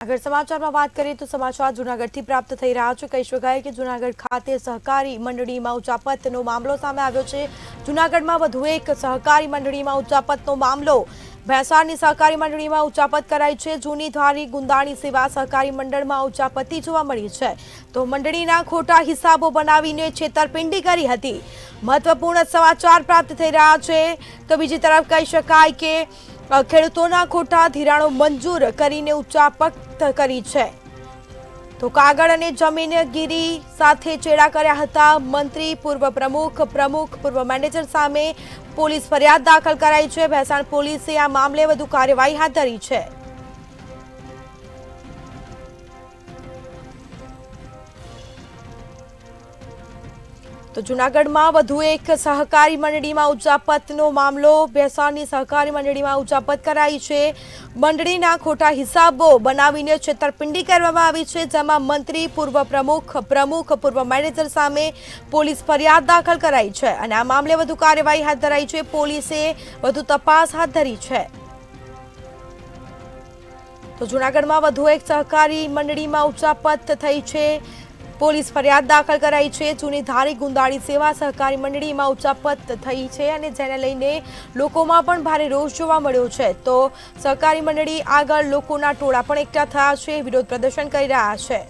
આગળ સમાચારમાં વાત કરીએ તો સમાચાર જૂનાગઢથી પ્રાપ્ત થઈ રહ્યા છે। કહી શકાય કે જૂનાગઢ ખાતે સહકારી મંડળીમાં ઉચાપતનો મામલો સામે આવ્યો છે। જૂનાગઢમાં વધુ એક સહકારી મંડળીમાં ઉચાપતનો મામલો। ભેંસાણની સહકારી મંડળીમાં ઉચાપત કરાઈ છે। જૂની ધારી ગુંદાણી સેવા સહકારી મંડળમાં ઉચાપતી જોવા મળી છે। તો મંડળીના ખોટા હિસાબો બનાવીને છેતરપિંડી કરી હતી। મહત્વપૂર્ણ સમાચાર પ્રાપ્ત થઈ રહ્યા છે। તો બીજી તરફ કહી શકાય કે ખેડૂતોના ખોટા ધિરાણો મંજૂર કરીને ઉચાપત કરી છે। તો કાગળ અને જમીનગીરી સાથે ચેડા કર્યા હતા। મંત્રી, પૂર્વ પ્રમુખ, પૂર્વ મેનેજર સામે પોલીસ ફરિયાદ દાખલ કરાઈ છે। ભેંસાણ પોલીસે આ મામલે વધુ કાર્યવાહી હાથ ધરી છે। તો જૂનાગઢમાં વધુ એક સહકારી મંડળીમાં ઉચાપતનો મામલો। ભેંસાણની સહકારી મંડળીમાં ઉચાપત કરાઈ છે। મંડળીના ખોટા હિસાબો બનાવીને છેતરપિંડી કરવામાં આવી છે। જેમાં મંત્રી, પૂર્વ પ્રમુખ, પૂર્વ મેનેજર સામે પોલીસ ફરિયાદ દાખલ કરાઈ છે અને આ મામલે વધુ કાર્યવાહી હાથ ધરાઈ છે। પોલીસે વધુ તપાસ હાથ ધરી છે। તો જૂનાગઢમાં વધુ એક સહકારી મંડળીમાં ઉચાપત થઈ છે। પોલીસ ફરિયાદ દાખલ કરાઈ છે। જૂની ધારી ગુંદાણી સેવા સહકારી મંડળીમાં ઉચાપત થઈ છે અને જેને લઈને લોકોમાં પણ ભારે રોષ જોવા મળ્યો છે। તો સહકારી મંડળી આગળ લોકોના ટોળા પણ એકઠા થયા છે, વિરોધ પ્રદર્શન કરી રહ્યા છે।